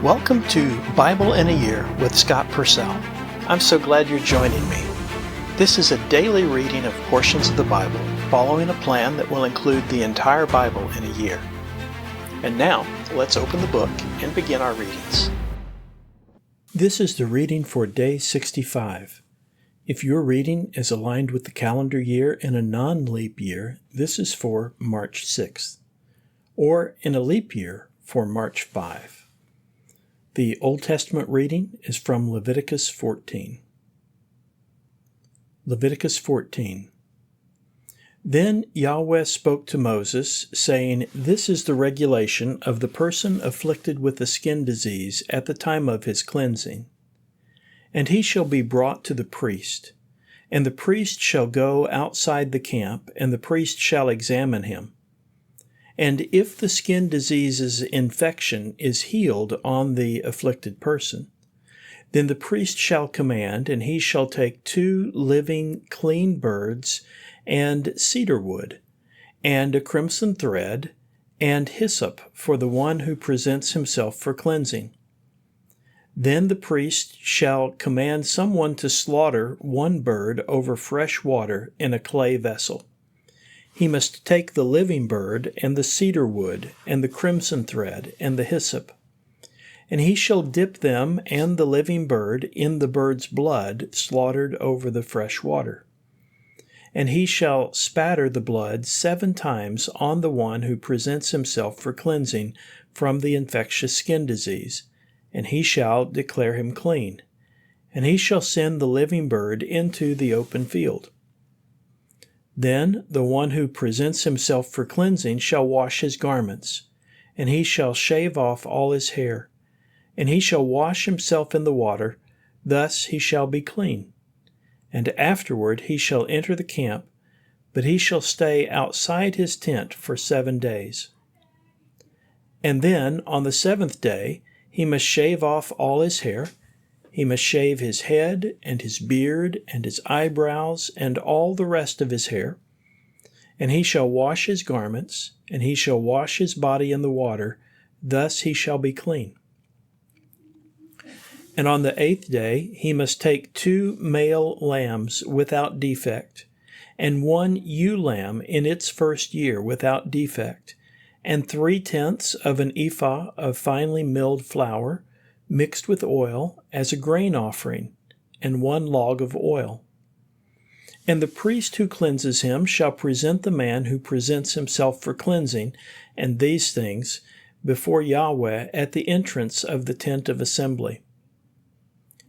Welcome to Bible in a Year with Scott Purcell. I'm so glad you're joining me. This is a daily reading of portions of the Bible, following a plan that will include the entire Bible in a year. And now, let's open the book and begin our readings. This is the reading for day 65. If your reading is aligned with the calendar year in a non-leap year, this is for March 6th, or in a leap year for March 5. The Old Testament reading is from Leviticus 14. Leviticus 14. Then Yahweh spoke to Moses, saying, This is the regulation of the person afflicted with a skin disease at the time of his cleansing. And he shall be brought to the priest, and the priest shall go outside the camp, and the priest shall examine him. And if the skin disease's infection is healed on the afflicted person, then the priest shall command, and he shall take 2 living clean birds, and cedarwood, and a crimson thread, and hyssop for the one who presents himself for cleansing. Then the priest shall command someone to slaughter 1 bird over fresh water in a clay vessel. He must take the living bird, and the cedar wood, and the crimson thread, and the hyssop. And he shall dip them and the living bird in the bird's blood slaughtered over the fresh water. And he shall spatter the blood 7 times on the one who presents himself for cleansing from the infectious skin disease, and he shall declare him clean. And he shall send the living bird into the open field. Then the one who presents himself for cleansing shall wash his garments, and he shall shave off all his hair, and he shall wash himself in the water, thus he shall be clean. And afterward he shall enter the camp, but he shall stay outside his tent for 7 days. And then on the 7th day he must shave off all his hair. He must shave his head, and his beard, and his eyebrows, and all the rest of his hair. And he shall wash his garments, and he shall wash his body in the water, thus he shall be clean. And on the 8th day he must take 2 male lambs without defect, and 1 ewe lamb in its first year without defect, and 3/10 of an ephah of finely milled flour, mixed with oil, as a grain offering, and 1 log of oil. And the priest who cleanses him shall present the man who presents himself for cleansing, and these things, before Yahweh at the entrance of the tent of assembly.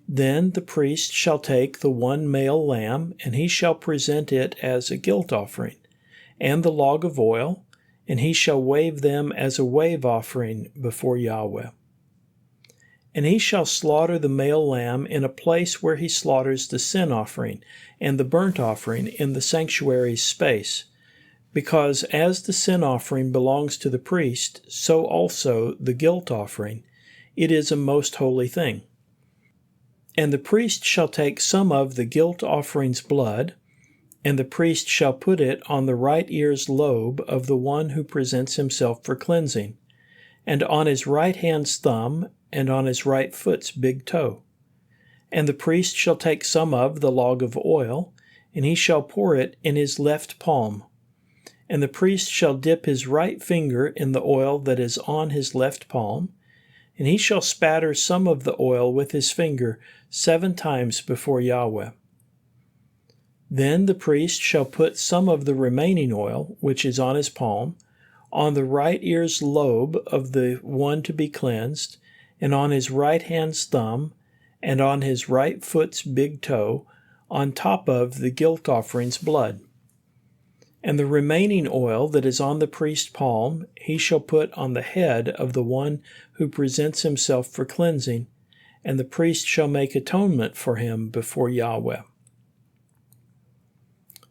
Then the priest shall take the 1 male lamb, and he shall present it as a guilt offering, and the log of oil, and he shall wave them as a wave offering before Yahweh. And he shall slaughter the male lamb in a place where he slaughters the sin offering and the burnt offering in the sanctuary's space, because as the sin offering belongs to the priest, so also the guilt offering. It is a most holy thing. And the priest shall take some of the guilt offering's blood, and the priest shall put it on the right ear's lobe of the one who presents himself for cleansing, and on his right hand's thumb, and on his right foot's big toe. And the priest shall take some of the log of oil, and he shall pour it in his left palm. And the priest shall dip his right finger in the oil that is on his left palm, and he shall spatter some of the oil with his finger 7 times before Yahweh. Then the priest shall put some of the remaining oil, which is on his palm, on the right ear's lobe of the one to be cleansed, and on his right hand's thumb, and on his right foot's big toe, on top of the guilt offering's blood. And the remaining oil that is on the priest's palm he shall put on the head of the one who presents himself for cleansing, and the priest shall make atonement for him before Yahweh.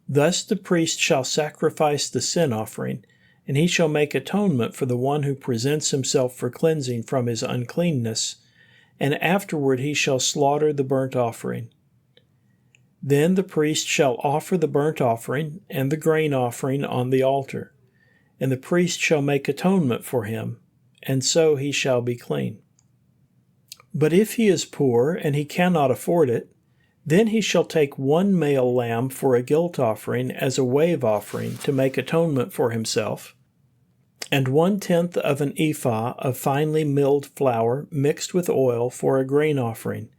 Thus the priest shall sacrifice the sin offering, and he shall make atonement for the one who presents himself for cleansing from his uncleanness, and afterward he shall slaughter the burnt offering. Then the priest shall offer the burnt offering and the grain offering on the altar, and the priest shall make atonement for him, and so he shall be clean. But if he is poor, and he cannot afford it, then he shall take one male lamb for a guilt offering as a wave offering to make atonement for himself, and 1/10 of an ephah of finely milled flour mixed with oil for a grain offering,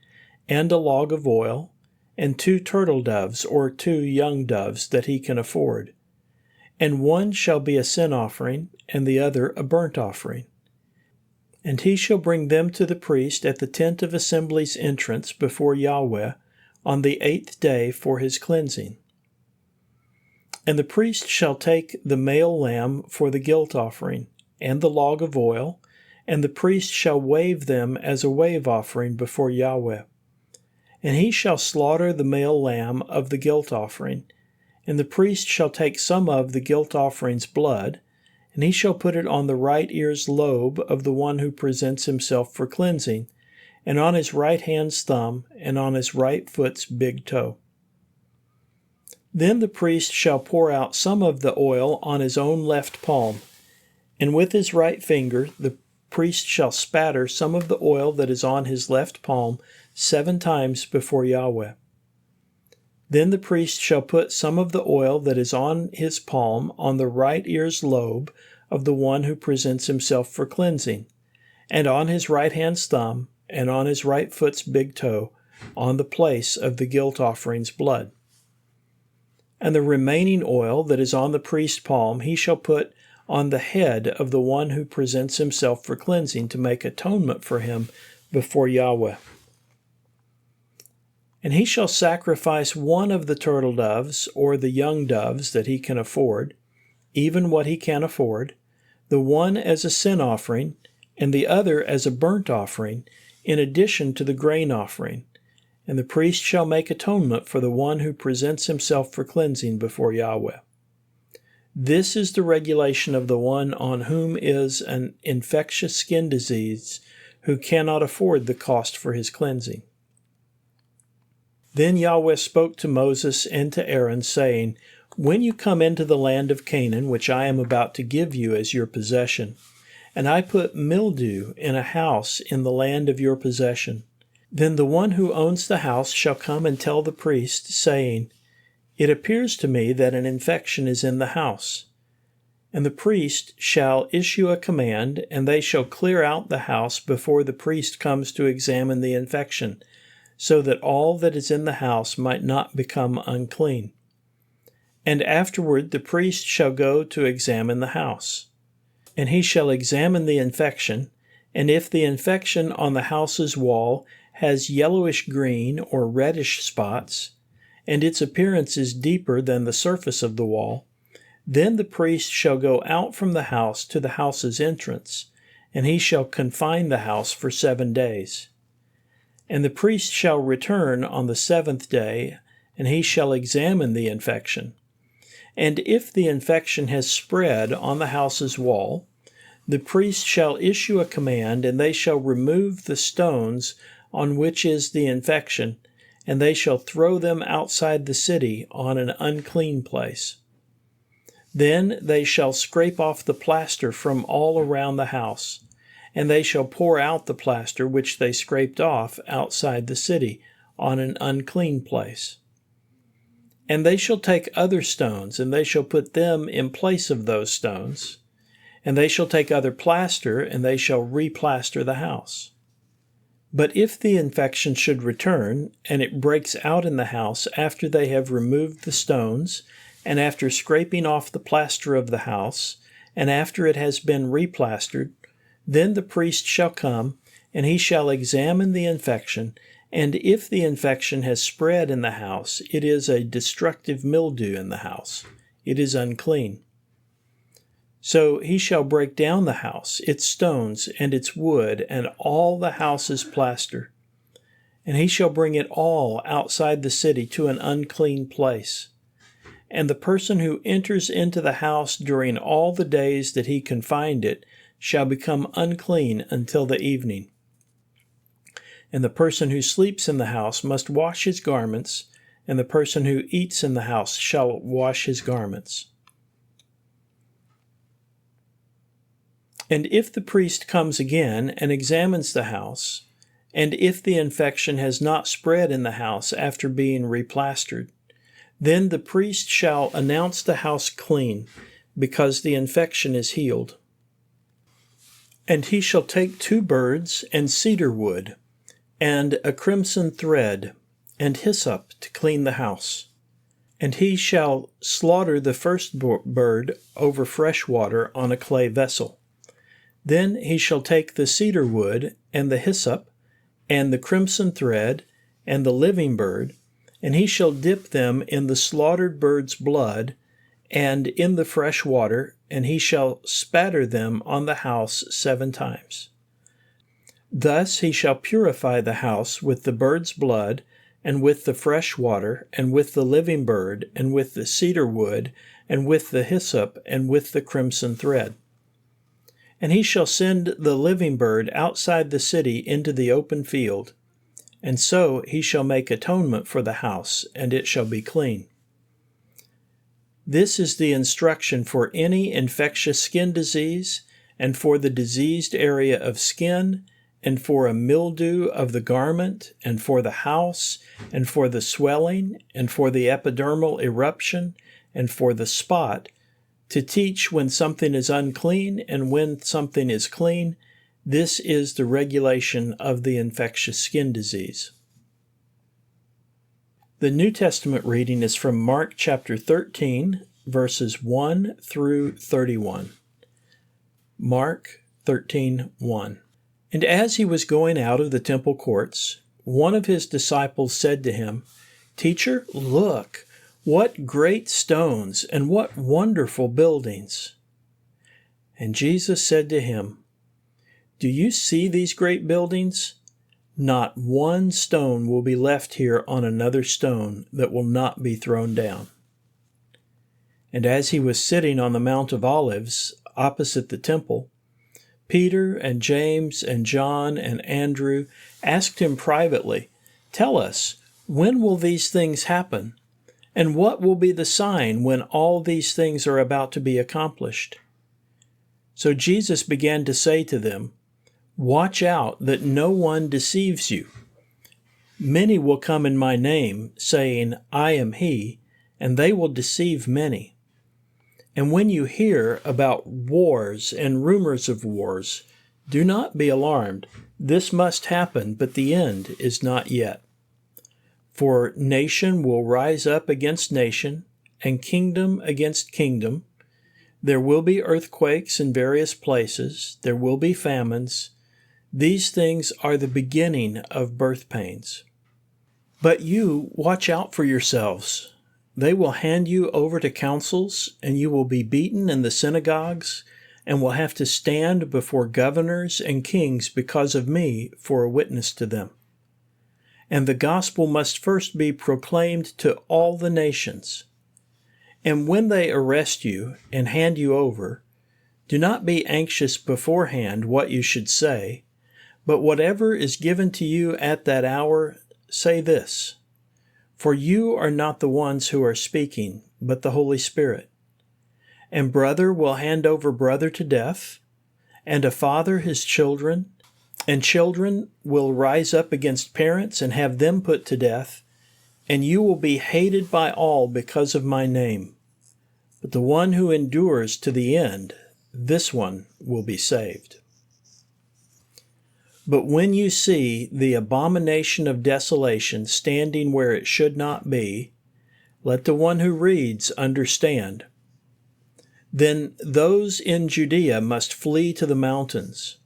and a log of oil, and 2 turtle doves or 2 young doves that he can afford. And one shall be a sin offering, and the other a burnt offering. And he shall bring them to the priest at the tent of assembly's entrance before Yahweh on the 8th day for his cleansing. And the priest shall take the male lamb for the guilt offering, and the log of oil, and the priest shall wave them as a wave offering before Yahweh. And he shall slaughter the male lamb of the guilt offering, and the priest shall take some of the guilt offering's blood, and he shall put it on the right ear's lobe of the one who presents himself for cleansing, and on his right hand's thumb, and on his right foot's big toe. Then the priest shall pour out some of the oil on his own left palm, and with his right finger the priest shall spatter some of the oil that is on his left palm 7 times before Yahweh. Then the priest shall put some of the oil that is on his palm on the right ear's lobe of the one who presents himself for cleansing, and on his right hand's thumb, and on his right foot's big toe, on the place of the guilt offering's blood. And the remaining oil that is on the priest's palm he shall put on the head of the one who presents himself for cleansing to make atonement for him before Yahweh. And he shall sacrifice one of the turtle doves or the young doves that he can afford, even what he can afford, the one as a sin offering, and the other as a burnt offering, in addition to the grain offering. And the priest shall make atonement for the one who presents himself for cleansing before Yahweh. This is the regulation of the one on whom is an infectious skin disease, who cannot afford the cost for his cleansing. Then Yahweh spoke to Moses and to Aaron, saying, When you come into the land of Canaan, which I am about to give you as your possession, and I put mildew in a house in the land of your possession, then the one who owns the house shall come and tell the priest, saying, It appears to me that an infection is in the house. And the priest shall issue a command, and they shall clear out the house before the priest comes to examine the infection, so that all that is in the house might not become unclean. And afterward the priest shall go to examine the house. And he shall examine the infection, and if the infection on the house's wall has yellowish green or reddish spots, and its appearance is deeper than the surface of the wall, then the priest shall go out from the house to the house's entrance, and he shall confine the house for 7 days. And the priest shall return on the 7th day, and he shall examine the infection. And if the infection has spread on the house's wall, the priest shall issue a command, and they shall remove the stones on which is the infection, and they shall throw them outside the city on an unclean place. Then they shall scrape off the plaster from all around the house, and they shall pour out the plaster which they scraped off outside the city on an unclean place. And they shall take other stones, and they shall put them in place of those stones. And they shall take other plaster, and they shall replaster the house. But if the infection should return, and it breaks out in the house after they have removed the stones, and after scraping off the plaster of the house, and after it has been replastered, then the priest shall come, and he shall examine the infection, and if the infection has spread in the house, it is a destructive mildew in the house. It is unclean. So he shall break down the house, its stones, and its wood, and all the house's plaster. And he shall bring it all outside the city to an unclean place. And the person who enters into the house during all the days that he confined it shall become unclean until the evening. And the person who sleeps in the house must wash his garments, and the person who eats in the house shall wash his garments. And if the priest comes again and examines the house, and if the infection has not spread in the house after being replastered, then the priest shall announce the house clean, because the infection is healed. And he shall take 2 birds and cedar wood, and a crimson thread, and hyssop to clean the house. And he shall slaughter the first bird over fresh water on a clay vessel. Then he shall take the cedar wood, and the hyssop, and the crimson thread, and the living bird, and he shall dip them in the slaughtered bird's blood, and in the fresh water, and he shall spatter them on the house 7 times. Thus he shall purify the house with the bird's blood, and with the fresh water, and with the living bird, and with the cedar wood, and with the hyssop, and with the crimson thread. And he shall send the living bird outside the city into the open field, and so he shall make atonement for the house, and it shall be clean. This is the instruction for any infectious skin disease, and for the diseased area of skin, and for a mildew of the garment, and for the house, and for the swelling, and for the epidermal eruption, and for the spot, to teach when something is unclean and when something is clean. This is the regulation of the infectious skin disease. The New Testament reading is from Mark chapter 13, verses 1 through 31. Mark 13:1. And as he was going out of the temple courts, one of his disciples said to him, "Teacher, look, what great stones and what wonderful buildings." And Jesus said to him, "Do you see these great buildings? Not one stone will be left here on another stone that will not be thrown down." And as he was sitting on the Mount of Olives opposite the temple, Peter and James and John and Andrew asked him privately, "Tell us, when will these things happen? And what will be the sign when all these things are about to be accomplished?" So Jesus began to say to them, "Watch out that no one deceives you. Many will come in my name, saying, 'I am he,' and they will deceive many. And when you hear about wars and rumors of wars, do not be alarmed. This must happen, but the end is not yet. For nation will rise up against nation, and kingdom against kingdom. There will be earthquakes in various places. There will be famines. These things are the beginning of birth pains. But you watch out for yourselves. They will hand you over to councils, and you will be beaten in the synagogues, and will have to stand before governors and kings because of me for a witness to them. And the gospel must first be proclaimed to all the nations. And when they arrest you and hand you over, do not be anxious beforehand what you should say, but whatever is given to you at that hour, say this: For you are not the ones who are speaking, but the Holy Spirit. And brother will hand over brother to death, and a father his children, and children will rise up against parents and have them put to death, and you will be hated by all because of my name. But the one who endures to the end, this one will be saved. But when you see the abomination of desolation standing where it should not be, let the one who reads understand. Then those in Judea must flee to the mountains.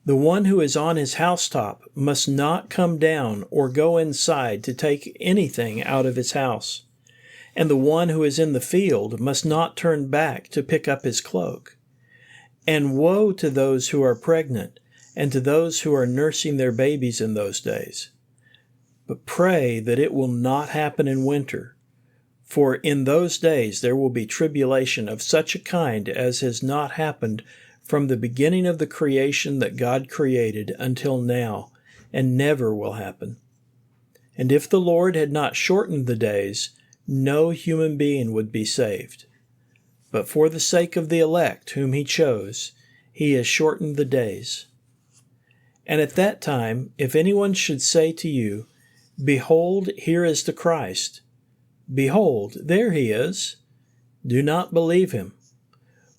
The one who is on his housetop must not come down or go inside to take anything out of his house. And the one who is in the field must not turn back to pick up his cloak. And woe to those who are pregnant, and to those who are nursing their babies in those days. But pray that it will not happen in winter, for in those days there will be tribulation of such a kind as has not happened from the beginning of the creation that God created until now, and never will happen. And if the Lord had not shortened the days, no human being would be saved. But for the sake of the elect whom he chose, he has shortened the days. And at that time, if anyone should say to you, Behold, here is the Christ. Behold, there he is. Do not believe him.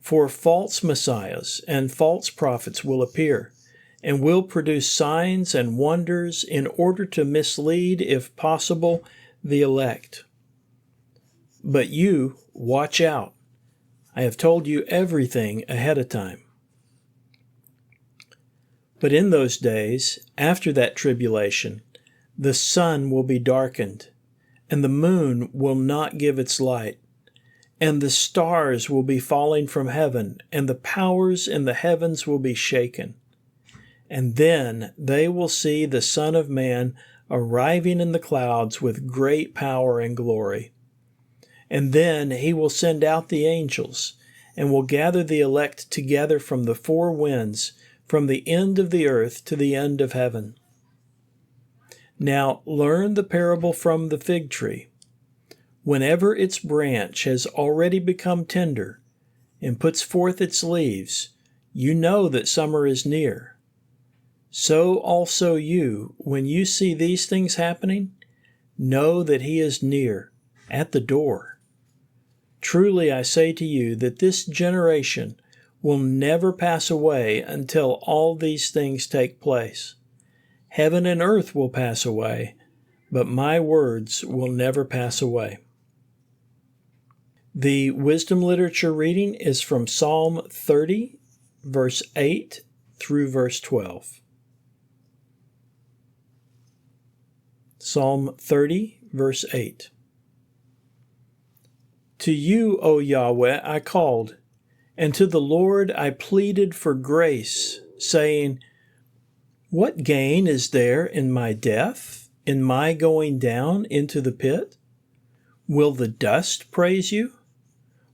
For false messiahs and false prophets will appear, and will produce signs and wonders in order to mislead, if possible, the elect. But you, watch out. I have told you everything ahead of time. But in those days, after that tribulation, the sun will be darkened, and the moon will not give its light, and the stars will be falling from heaven, and the powers in the heavens will be shaken. And then they will see the Son of Man arriving in the clouds with great power and glory. And then he will send out the angels, and will gather the elect together from the four winds, from the end of the earth to the end of heaven. Now learn the parable from the fig tree. Whenever its branch has already become tender and puts forth its leaves, you know that summer is near. So also you, when you see these things happening, know that he is near, at the door. Truly I say to you that this generation will never pass away until all these things take place. Heaven and earth will pass away, but my words will never pass away. The wisdom literature reading is from Psalm 30, verse 8 through verse 12. Psalm 30, verse 8. To you, O Yahweh, I called, and to the Lord I pleaded for grace, saying, What gain is there in my death, in my going down into the pit? Will the dust praise you?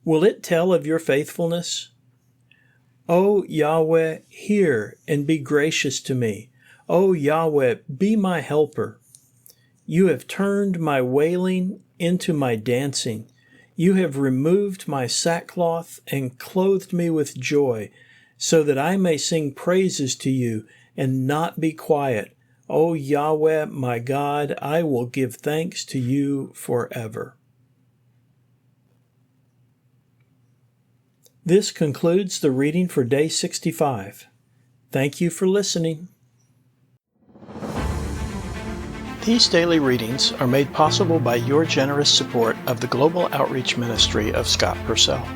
Will it tell of your faithfulness? O Yahweh, hear and be gracious to me. O Yahweh, be my helper. You have turned my wailing into my dancing. You have removed my sackcloth and clothed me with joy, so that I may sing praises to you and not be quiet. O Yahweh, my God, I will give thanks to you forever. This concludes the reading for Day 65. Thank you for listening. These daily readings are made possible by your generous support of the Global Outreach Ministry of Scott Purcell.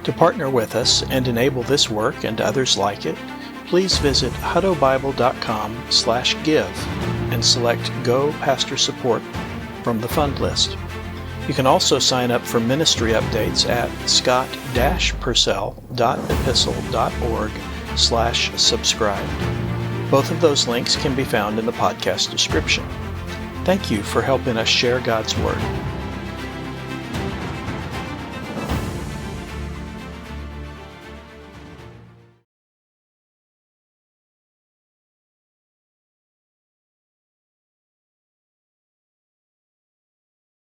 To partner with us and enable this work and others like it, please visit huttobible.com/give and select Go Pastor Support from the fund list. You can also sign up for ministry updates at scott-purcell.epistle.org/subscribe. Both of those links can be found in the podcast description. Thank you for helping us share God's Word.